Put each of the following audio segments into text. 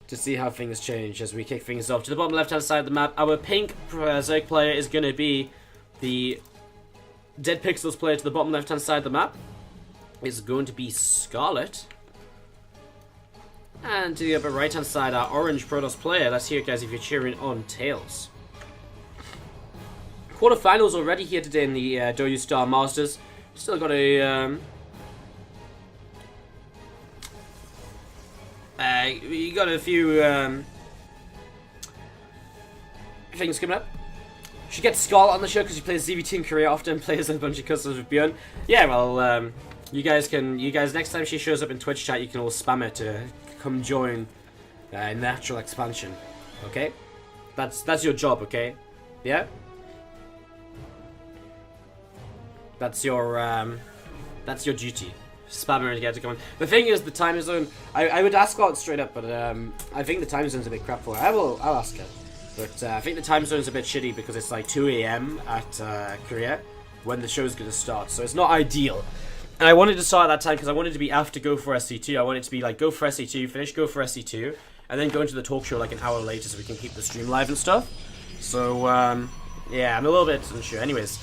to see how things change as we kick things off. To the bottom left-hand side of the map, our pink Zerg player is going to be the Dead Pixels player. To the bottom left-hand side of the map is going to be Scarlett. And to the upper right-hand side, our orange Protoss player. Let's hear it, guys, if you're cheering on TAiLS. Quarterfinals already here today in the Douyu Star Masters. Still got a... we got a few things coming up. She gets Scarlett on the show because she plays ZvP in Korea, often plays a bunch of customers with Bjorn. Yeah, well, you guys next time she shows up in Twitch chat, you can all spam it to come join Natural Expansion. Okay, that's your job. Okay, yeah. That's your duty. Spam her and get to come on. The thing is, the time zone. I would ask Scarlett straight up, but I think the time zone's a bit crap for her. I'll ask her. But I think the time zone's a bit shitty because it's like 2 AM at Korea when the show's going to start. So it's not ideal. And I wanted to start at that time because I wanted to be after Go for SC2. I wanted to be like Go for SC2, finish Go for SC2, and then go into the talk show like an hour later so we can keep the stream live and stuff. So, yeah, I'm a little bit unsure. Anyways,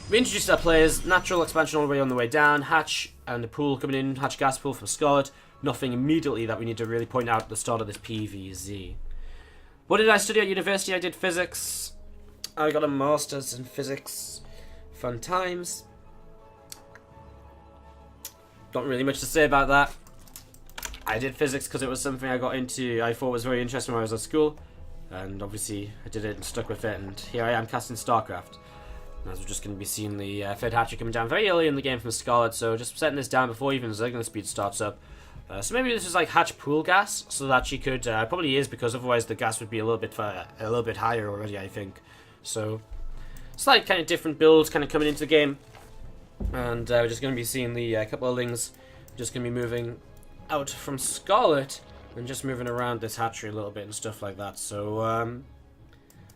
we introduced our players. Natural Expansion all the way on the way down. Hatch and the pool coming in. Hatch gas pool from Scarlett. Nothing immediately that we need to really point out at the start of this PVZ. What did I study at university? I did physics. I got a master's in physics. Fun times. Not really much to say about that. I did physics because it was something I got into. I thought was very interesting when I was at school. And obviously I did it and stuck with it. And here I am casting StarCraft. As we're just going to be seeing the third hatchery coming down very early in the game from Scarlett, so just setting this down before even Zergling speed starts up. So maybe this is like hatch pool gas, so that she could probably is because otherwise the gas would be a little bit higher already, I think. So slight kind of different builds kind of coming into the game, and we're just going to be seeing the couple of lings just going to be moving out from Scarlett and just moving around this hatchery a little bit and stuff like that. So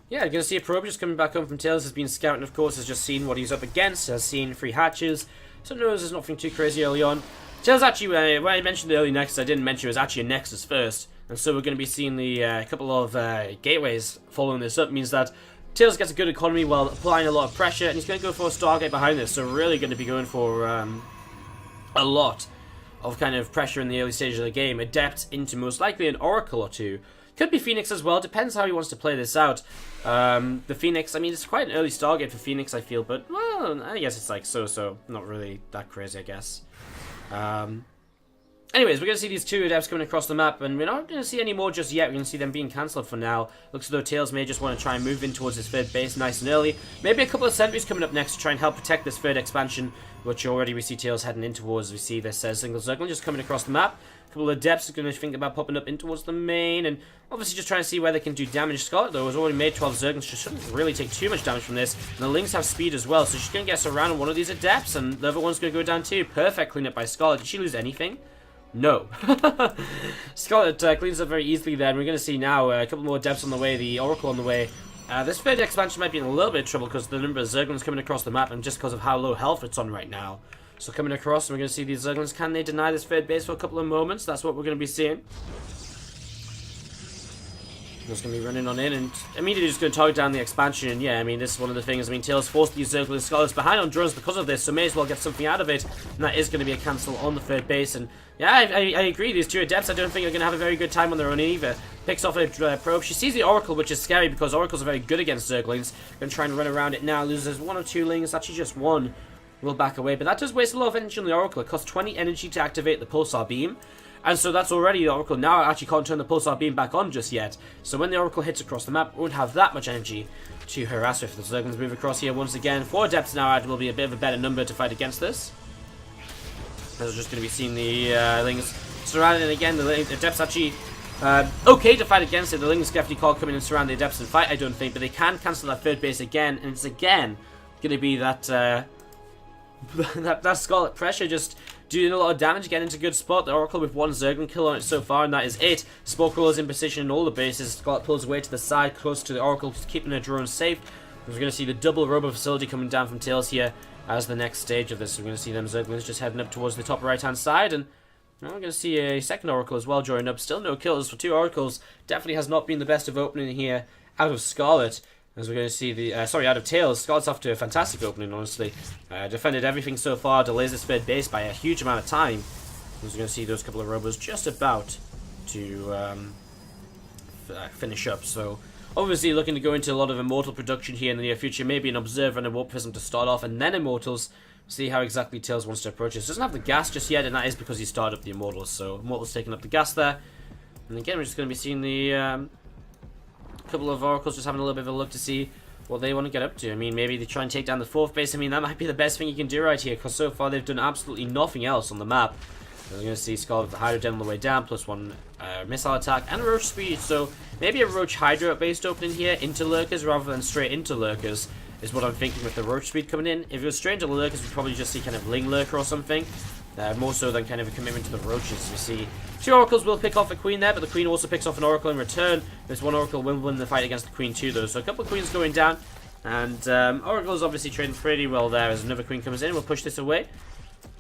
yeah, you're going to see a probe just coming back home from TAiLS. Has been scouting, of course, has just seen what he's up against, has seen 3 hatches, so knows there's nothing too crazy early on. TAiLS actually, when I mentioned the early Nexus, I didn't mention it was actually a Nexus first, and so we're going to be seeing the couple of gateways following this up. Means that TAiLS gets a good economy while applying a lot of pressure, and he's going to go for a Stargate behind this, so really going to be going for a lot of kind of pressure in the early stages of the game. Adept into most likely an Oracle or 2. Could be Phoenix as well, depends how he wants to play this out. The Phoenix, I mean, it's quite an early Stargate for Phoenix, I feel, but, well, I guess it's like so, not really that crazy, I guess. Anyways, we're going to see these 2 adepts coming across the map, and we're not going to see any more just yet. We're going to see them being cancelled for now. Looks as though TAiLS may just want to try and move in towards his third base nice and early. Maybe a couple of sentries coming up next to try and help protect this third expansion, which already we see TAiLS heading in towards. We see this single Zergling just coming across the map. A couple of adepts are going to think about popping up in towards the main, and obviously just trying to see where they can do damage. Scarlett, though, has already made 12 Zerglings. She shouldn't really take too much damage from this. And the Lings have speed as well, so she's going to get surrounded one of these adepts, and the other one's going to go down too. Perfect cleanup by Scarlett. Did she lose anything? No. Scarlett cleans up very easily there, and we're going to see now a couple more adepts on the way, the Oracle on the way. This third expansion might be in a little bit of trouble because the number of Zerglings coming across the map, and just because of how low health it's on right now. So coming across, and we're going to see these Zerglings. Can they deny this third base for a couple of moments? That's what we're going to be seeing. Just going to be running on in, and immediately just going to target down the expansion. And yeah, I mean, this is one of the things. I mean, TAiLS forced these Zerglings. Scarlett's behind on drones because of this, so may as well get something out of it. And that is going to be a cancel on the third base. And yeah, I agree. These 2 adepts, I don't think are going to have a very good time on their own either. Picks off a probe. She sees the Oracle, which is scary because Oracles are very good against Zerglings. Going to try and run around it now. Loses 1 or 2 Lings. Actually, just 1. Will back away, but that does waste a lot of energy on the Oracle. It costs 20 energy to activate the Pulsar Beam, and so that's already the Oracle. Now it actually can't turn the Pulsar Beam back on just yet, so when the Oracle hits across the map, it won't have that much energy to harass with. The Zerglings move across here once again. 4 adepts now will be a bit of a better number to fight against this. We're just going to be seeing the Lings surrounded, and again, the adepts actually okay to fight against it. The Lings definitely can't come in and surround the adepts and fight, I don't think, but they can cancel that third base again, and it's again going to be that that Scarlett pressure just doing a lot of damage, getting into a good spot. The Oracle with 1 Zergling kill on it so far, and that is it. Spore Crawler's in position in all the bases. Scarlett pulls away to the side, close to the Oracle, keeping her drone safe. We're going to see the double robo facility coming down from TAiLS here as the next stage of this. We're going to see them Zerglings just heading up towards the top right-hand side, and Now we're going to see a second Oracle as well join up. Still no kills for 2 Oracles. Definitely has not been the best of opening here out of Scarlett. As we're going to see the, out of TAiLS. Scarlett's off to a fantastic opening, honestly. Defended everything so far, delays the sped base by a huge amount of time. As we're going to see those couple of robos just about to finish up. So, obviously looking to go into a lot of Immortal production here in the near future. Maybe an Observer and a Warp Prism to start off, and then Immortals. See how exactly TAiLS wants to approach this. Doesn't have the gas just yet, and that is because he started up the Immortals. So, Immortals taking up the gas there. And again, we're just going to be seeing the couple of Oracles just having a little bit of a look to see what they want to get up to. I mean, maybe they try and take down the 4th base. I mean, that might be the best thing you can do right here, because so far they've done absolutely nothing else on the map. We're going to see Scarlett with the Hydro Den on the way down, +1 missile attack, and a Roach speed. So maybe a Roach Hydro based opening here into Lurkers rather than straight into Lurkers is what I'm thinking with the Roach speed coming in. If it was straight into Lurkers, we'd probably just see kind of Ling Lurker or something. More so than kind of a commitment to the Roaches. We see 2 Oracles will pick off a Queen there, but the Queen also picks off an Oracle in return. There's 1 Oracle will win the fight against the Queen too, though. So a couple of Queens going down, and Oracle's obviously trading pretty well there as another Queen comes in. We'll push this away.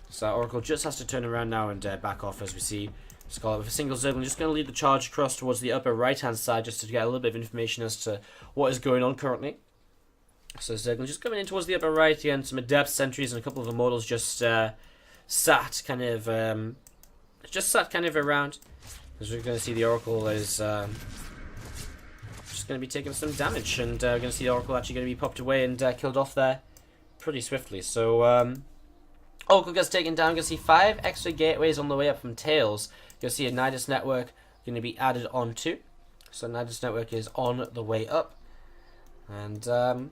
So Oracle just has to turn around now and back off as we see Scarlett with a single Zerglin. Just going to lead the charge across towards the upper right-hand side just to get a little bit of information as to what is going on currently. So Zerglin just coming in towards the upper right again. Some Adept Sentries and a couple of Immortals just sat kind of around. As we're going to see the Oracle is just going to be taking some damage, and we're going to see the Oracle actually going to be popped away and killed off there pretty swiftly. So Oracle gets taken down. We're going to see 5 extra gateways on the way up from TAiLS. You're going to see a Nidus network going to be added on too. So Nidus network is on the way up, and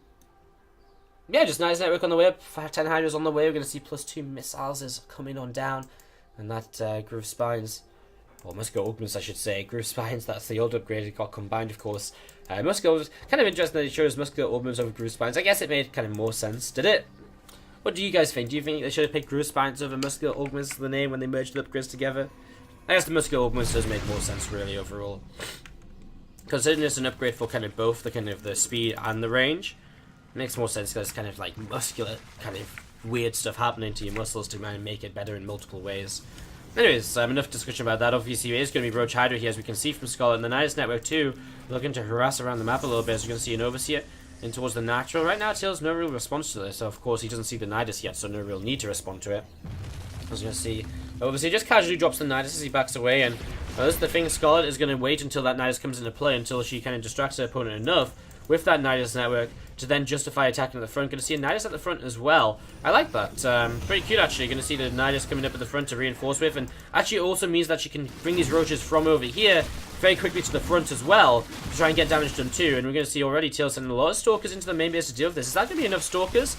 yeah, just Nidus network on the way up. 10 Hydras on the way. We're going to see +2 missiles is coming on down, and that Groove Spines, or Muscular Augments I should say. Groove Spines, that's the old upgrade. It got combined, of course. Muscular was kind of interesting that it chose Muscular Augments over Groove Spines. I guess it made kind of more sense. Did it? What do you guys think? Do you think they should have picked Groove Spines over Muscular Augments for the name when they merged the upgrades together? I guess the Muscular Augments does make more sense really overall, considering it's an upgrade for kind of both the kind of the speed and the range. It makes more sense because it's kind of like muscular, kind of weird stuff happening to your muscles to kind of make it better in multiple ways. Anyways, enough discussion about that. Obviously, it is going to be Roach Hydra here, as we can see from Scarlett. And the Nidus network too, looking to harass around the map a little bit. As you're going to see an Overseer in towards the natural. Right now, TAiLS no real response to this. So of course, he doesn't see the Nidus yet, so no real need to respond to it. As you're going to see, Overseer just casually drops the Nidus as he backs away. And this is the thing, Scarlett is going to wait until that Nidus comes into play, until she kind of distracts her opponent enough with that Nidus network to then justify attacking at the front. Going to see a Nidus at the front as well. I like that. Pretty cute, actually. Going to see the Nidus coming up at the front to reinforce with. And actually also means that she can bring these Roaches from over here very quickly to the front as well to try and get damage done too. And we're going to see already TAiLS sending a lot of Stalkers into the main base to deal with this. Is that going to be enough Stalkers?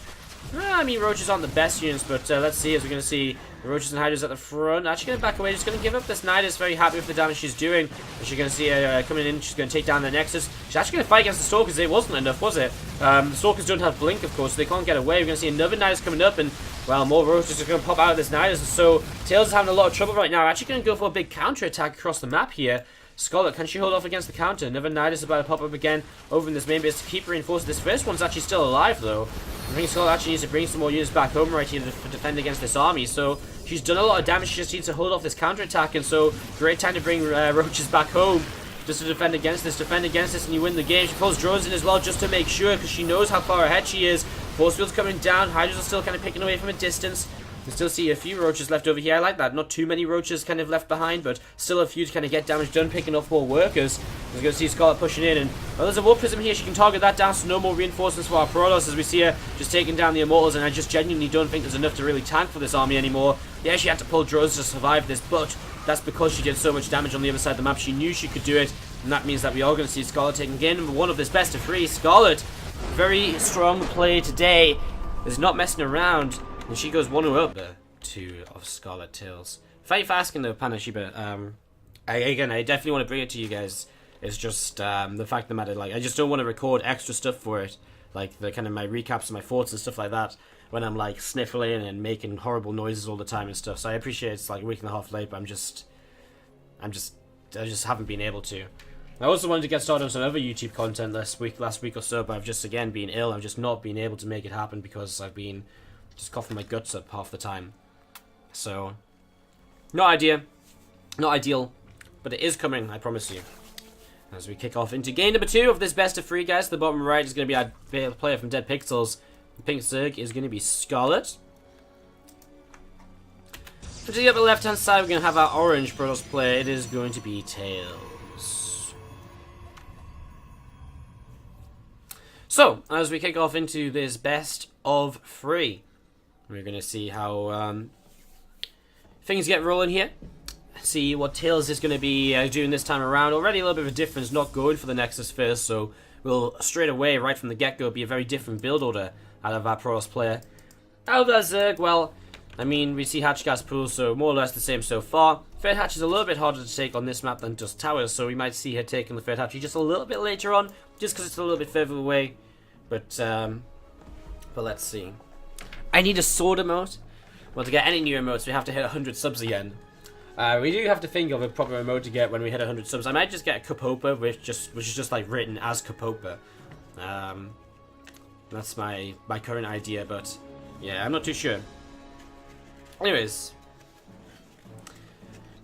I mean, Roaches aren't the best units, but let's see, as we're going to see the Roaches and Hydras at the front. Actually going to back away, just going to give up this Nidus, very happy with the damage she's doing. And she's going to see her coming in, she's going to take down the Nexus. She's actually going to fight against the Stalkers. It wasn't enough, was it? The Stalkers don't have Blink, of course, so they can't get away. We're going to see another Nidus coming up, and, well, more Roaches are going to pop out of this Nidus. So TAiLS is having a lot of trouble right now. Actually going to go for a big counter-attack across the map here. Scarlett, can she hold off against the counter? Another Nidus about to pop up again over in this main base to keep reinforcing. This first one's actually still alive, though. I think Scarlett actually needs to bring some more units back home right here to defend against this army. So she's done a lot of damage. She just needs to hold off this counterattack. And so, great time to bring Roaches back home just to defend against this. And you win the game. She pulls drones in as well just to make sure, because she knows how far ahead she is. Force field's coming down. Hydras are still kind of picking away from a distance. You can still see a few Roaches left over here. I like that. Not too many Roaches kind of left behind, but still a few to kind of get damage done, picking off more workers. We're going to see Scarlett pushing in, and well, there's a Warp Prism here. She can target that down, so no more reinforcements for our Protoss as we see her just taking down the Immortals, and I just genuinely don't think there's enough to really tank for this army anymore. Yeah, she had to pull drones to survive this, but that's because she did so much damage on the other side of the map. She knew she could do it, and that means that we are going to see Scarlett taking game number 1 of this best of 3. Scarlett, very strong play today, is not messing around, and she goes 1-0 up there. 2 of Scarlett TAiLS. Thank you for asking though, Panashiba. I definitely want to bring it to you guys. It's just the fact of the matter, like, I just don't want to record extra stuff for it, like the kind of my recaps and my thoughts and stuff like that, when I'm like sniffling and making horrible noises all the time and stuff. So I appreciate it's like a week and a half late, but I just haven't been able to. I also wanted to get started on some other YouTube content last week or so, but I've just again been ill. I've just not been able to make it happen because I've been just coughing my guts up half the time. So, no idea. Not ideal, but it is coming, I promise you. As we kick off into game number 2 of this best of 3, guys. The bottom right is going to be our player from Dead Pixels. The pink Zerg is going to be Scarlett. For the upper left-hand side, we're going to have our orange Protoss player. It is going to be TAiLS. So, as we kick off into this best of 3, we're going to see how things get rolling here. See what TAiLS is going to be doing this time around. Already a little bit of a difference, not going for the Nexus first, so we'll straight away, right from the get-go, be a very different build order out of our Protoss player. Out of that Zerg, well, I mean, we see hatch gas pool, so more or less the same so far. Third hatch is a little bit harder to take on this map than just towers, so we might see her taking the third hatch just a little bit later on, just because it's a little bit further away. But let's see. I need a sword emote. Well, to get any new emotes, we have to hit 100 subs again. We do have to think of a proper emote to get when we hit 100 subs. I might just get a Capopa, which is just like written as Capopa. That's my current idea, but yeah, I'm not too sure. Anyways,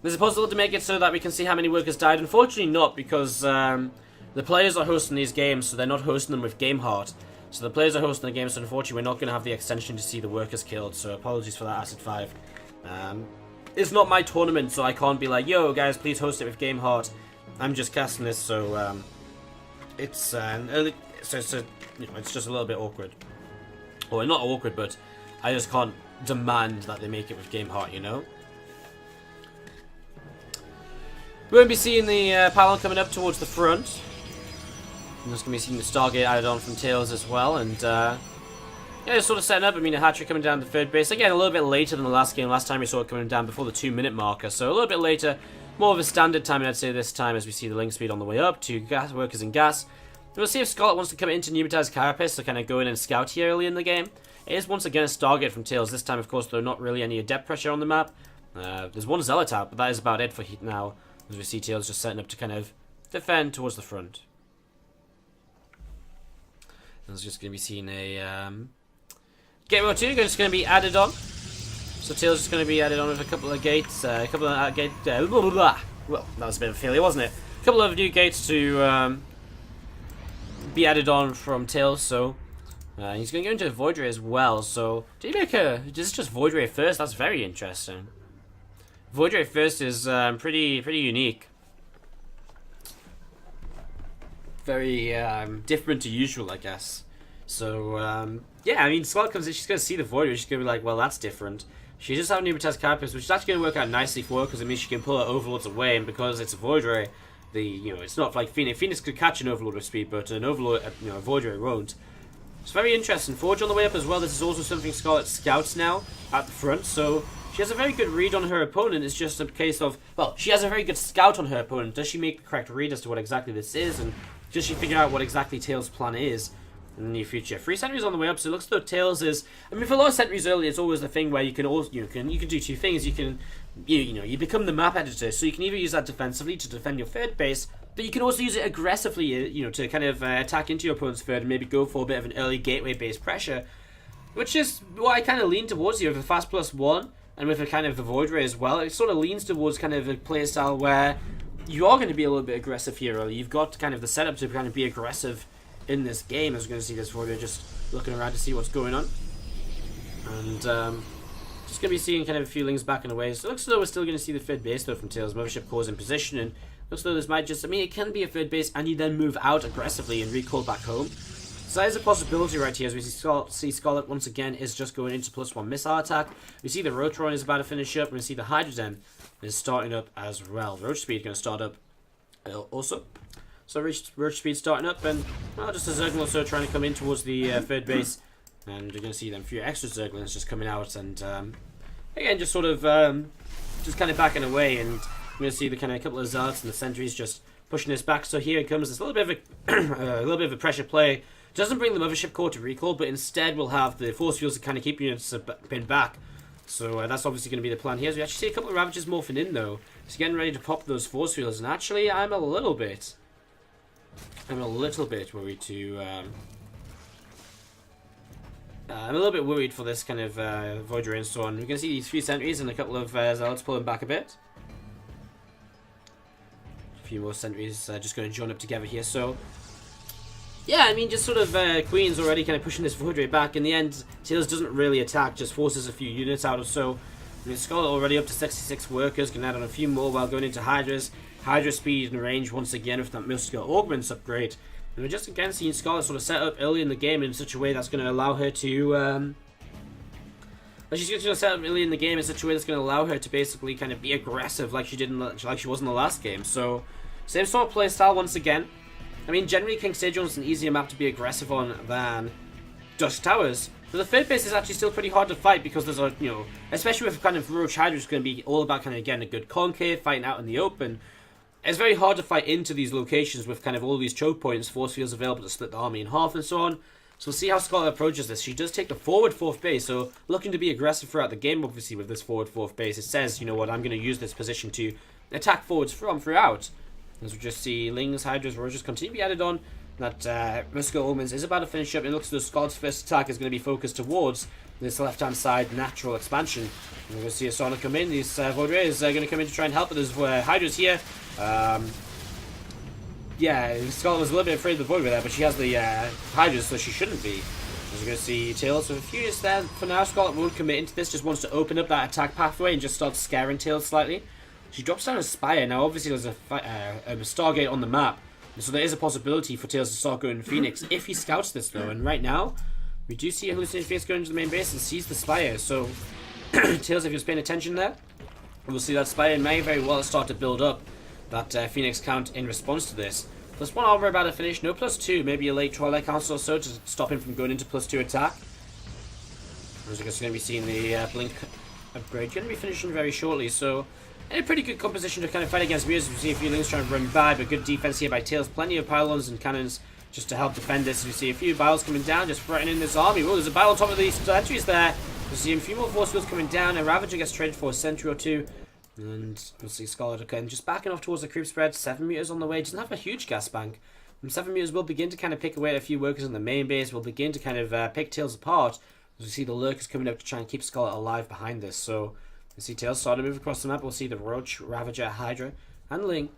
there's a possibility to make it so that we can see how many workers died. Unfortunately not, because the players are hosting these games, so they're not hosting them with Game Heart. So the players are hosting the game, so unfortunately we're not going to have the extension to see the workers killed, so apologies for that, Acid 5. It's not my tournament, so I can't be like, yo guys, please host it with Game Heart. I'm just casting this, so it's just a little bit awkward. Or not awkward, but I just can't demand that they make it with Game Heart, you know? We're going to be seeing the panel coming up towards the front. I'm just going to be seeing the Stargate added on from TAiLS as well, and yeah, it's sort of setting up. I mean, a hatchery coming down the third base. Again, a little bit later than the last game. Last time we saw it coming down before the 2-minute marker, so a little bit later. More of a standard timing, I'd say, this time, as we see the link speed on the way up to gas workers in gas. We'll see if Scarlett wants to come into Pneumatized Carapace to kind of go in and scout here early in the game. It is once again a Stargate from TAiLS. This time, of course, though, not really any adept pressure on the map. There's one Zealot out, but that is about it for heat now, as we see TAiLS just setting up to kind of defend towards the front. There's just going to be seeing a Gateway 2 is going to be added on. So TAiLS is going to be added on with a couple of gates, well, that was a bit of a failure, wasn't it? A couple of new gates to be added on from TAiLS, so he's going to go into Void Ray as well. So did he make this is just Void Ray first? That's very interesting. Void Ray first is pretty unique. Very different to usual, I guess. So yeah, I mean, Scarlett comes in, she's going to see the Void Ray, she's going to be like, well, that's different. She does have Pneumatized Carapace, which is actually going to work out nicely for her, because it means she can pull her Overlords away, and because it's a Void Ray, it's not like Phoenix. Phoenix could catch an Overlord with speed, but an Overlord, a Void Ray won't. It's very interesting. Forge on the way up as well. This is also something Scarlett scouts now at the front, so she has a very good read on her opponent. It's just a case of, well, she has a very good scout on her opponent. Does she make the correct read as to what exactly this is, and does she figure out what exactly TAiLS' plan is in the near future? 3 sentries on the way up, so it looks as though TAiLS is, I mean, for a lot of sentries early, it's always the thing where you can also, you can do 2 things. You can, you become the map editor, so you can either use that defensively to defend your third base, but you can also use it aggressively, to kind of attack into your opponent's third and maybe go for a bit of an early gateway-based pressure, which is what I kind of lean towards here with the Fast +1 and with a kind of the Void Ray as well. It sort of leans towards kind of a playstyle where you are going to be a little bit aggressive here early. You've got kind of the setup to kind of be aggressive in this game, as we're going to see this Void Ray just looking around to see what's going on. And just going to be seeing kind of a few links back and away. So it looks as though we're still going to see the third base though from TAiLS. Mothership Core's in position, and looks as though this might just, I mean, it can be a third base and you then move out aggressively and recall back home. So that is a possibility right here, as we see Scarlett once again is just going into +1 missile attack. We see the Rotron is about to finish up, and we see the Hydrogen is starting up as well. Roach Speed going to start up also. So Roach Speed starting up, and well, just a Zerglin also trying to come in towards the third base. And we're going to see them a few extra Zerglins just coming out, and again, just sort of just kind of backing away, and we're going to see the kind of couple of Zealots and the Sentries just pushing this back. So here it comes, this little bit of a little bit of a pressure play. Doesn't bring the Mothership Core to recall, but instead we'll have the Force Fields to kind of keep units pinned back. So that's obviously going to be the plan here. As we actually see a couple of Ravagers morphing in though. He's getting ready to pop those Force Fields, and actually I'm a little bit worried to I'm a little bit worried for this kind of Void Ray and so on. We're going to see these 3 sentries and a couple of Zealots pulling back a bit. A few more sentries just going to join up together here. So, yeah, I mean, just sort of Queen's already kind of pushing this forward rate back. In the end, TAiLS doesn't really attack, just forces a few units out or so. I mean, Scarlett already up to 66 workers, can add on a few more while going into Hydra's. Hydra speed and range once again with that muscular augments upgrade. And we're just again seeing Scarlett sort of set up early in the game in such a way that's going to allow her to... she's going to set up early in the game in such a way that's going to allow her to basically kind of be aggressive like she did like she was in the last game. So, same sort of playstyle once again. I mean, generally King Sejong is an easier map to be aggressive on than Dusk Towers. But the third base is actually still pretty hard to fight because there's a, you know, especially with kind of Roach Hydra, it's going to be all about kind of, again, a good concave, fighting out in the open. It's very hard to fight into these locations with kind of all these choke points, force fields available to split the army in half and so on. So we'll see how Scarlett approaches this. She does take the forward fourth base, so looking to be aggressive throughout the game, obviously, with this forward fourth base. It says, you know what, I'm going to use this position to attack forwards throughout. As we just see Lings, Hydras, Roaches continue to be added on. That Muscular Omens is about to finish up. It looks as though Scarlett's first attack is going to be focused towards this left-hand side natural expansion. And we're going to see a Sonic come in. These Void Rays are going to come in to try and help, but there's Hydras here. Yeah, Scarlett was a little bit afraid of the Void Ray there, but she has the Hydras, so she shouldn't be. As we're going to see TAiLS with a few units there. For now, Scarlett won't commit into this, just wants to open up that attack pathway and just start scaring TAiLS slightly. She drops down a Spire. Now, obviously, there's a Stargate on the map, so there is a possibility for TAiLS to start going Phoenix if he scouts this, though. And right now, we do see a Hallucination Phoenix going into the main base and sees the Spire. So, TAiLS, if you're paying attention there, we'll see that Spire may very well start to build up that Phoenix count in response to this. Plus one armor about to finish, no +2, maybe a late Twilight Council or so to stop him from going into +2 attack. As we're going to be seeing the Blink upgrade, going to be finishing very shortly, so in a pretty good composition to kind of fight against Muse. We see a few Lings trying to run by, but good defense here by TAiLS. Plenty of pylons and cannons just to help defend this. We see a few Biles coming down, just threatening this army. Oh, there's a Bile on top of these sentries there. We see a few more force fields coming down. A Ravager gets traded for a sentry or two. And we'll see Scarlett again just backing off towards the creep spread. 7 meters on the way. Doesn't have a huge gas bank. And 7 meters will begin to kind of pick away at a few workers in the main base. Will begin to kind of pick TAiLS apart. As we see the Lurkers coming up to try and keep Scarlett alive behind this. So we see TAiLS starting to move across the map. We'll see the Roach, Ravager, Hydra, and Ling.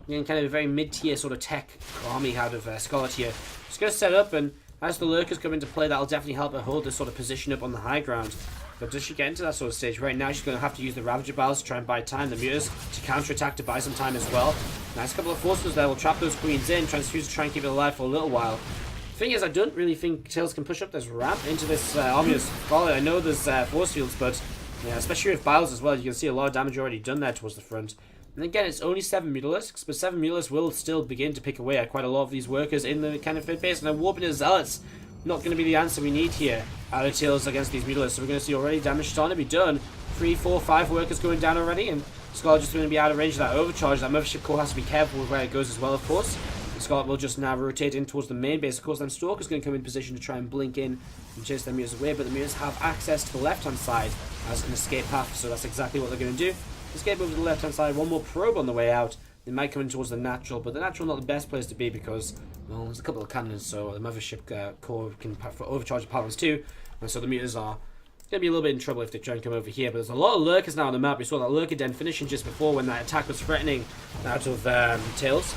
Again, kind of a very mid-tier sort of tech army out of Scarlett here. Just going to set up, and as the Lurkers come into play, that'll definitely help her hold this sort of position up on the high ground. But does she get into that sort of stage? Right now, she's going to have to use the Ravager Biles to try and buy time. The Muters to counter-attack to buy some time as well. Nice couple of forces there. Will trap those Queens in. Transfuse to try and keep it alive for a little while. The thing is, I don't really think TAiLS can push up this ramp into this army of Scarlett. I know there's force fields, but yeah, especially with Biles as well, you can see a lot of damage already done there towards the front. And again, it's only 7 Mutalisks, but 7 Mutalisks will still begin to pick away at quite a lot of these workers in the kind of fifth base. And then warping his Zealots, not going to be the answer we need here out of TAiLS against these Mutalisks. So we're going to see already damage starting to be done. 3, 4, 5 workers going down already, and Scarlett just going to be out of range of that overcharge. That Mothership Core has to be careful with where it goes as well, of course. And Scarlett will just now rotate in towards the main base. Of course, then Stalker's going to come in position to try and blink in and chase their Muters away, but the Muters have access to the left-hand side as an escape path, so that's exactly what they're going to do. Escape over to the left-hand side, one more probe on the way out. They might come in towards the natural, but the natural not the best place to be because, well, there's a couple of cannons, so the Mothership Core can overcharge the pylons too, and so the Muters are going to be a little bit in trouble if they try and come over here. But there's a lot of Lurkers now on the map. We saw that Lurker Den finishing just before when that attack was threatening out of TAiLS.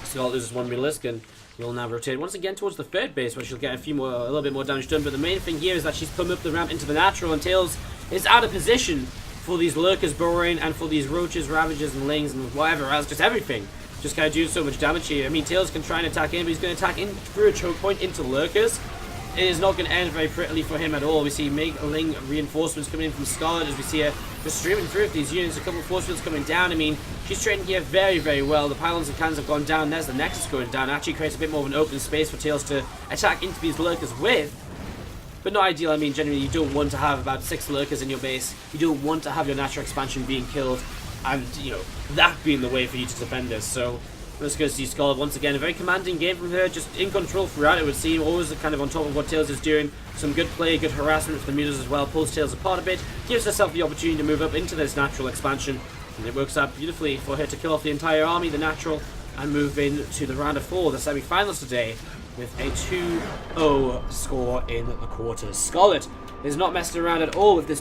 Scarlett loses 1 Mutalisk and will now rotate once again towards the third base where she'll get a little bit more damage done. But the main thing here is that she's come up the ramp into the natural, and TAiLS is out of position for these Lurkers burrowing and for these Roaches, Ravagers, and Lings and whatever else, just everything. Just kind of doing so much damage here. I mean, TAiLS can try and attack in, but he's going to attack in through a choke point into Lurkers. It is not going to end very prettily for him at all. We see Ling reinforcements coming in from Scarlett as we see her just streaming through with these units. A couple of force fields coming down. I mean, she's trading here very, very well. The pylons and cannons have gone down. There's the Nexus going down. It actually creates a bit more of an open space for TAiLS to attack into these Lurkers with. But not ideal. I mean, generally, you don't want to have about 6 Lurkers in your base. You don't want to have your natural expansion being killed and, you know, that being the way for you to defend this. So let's go see Scarlett once again. A very commanding game from her, just in control throughout, it would seem. Always kind of on top of what TAiLS is doing. Some good play, good harassment for the Muters as well. Pulls TAiLS apart a bit. Gives herself the opportunity to move up into this natural expansion. And it works out beautifully for her to kill off the entire army, the natural, and move into the round of 4, the semi-finals today, with a 2-0 score in the quarters. Scarlett is not messing around at all with this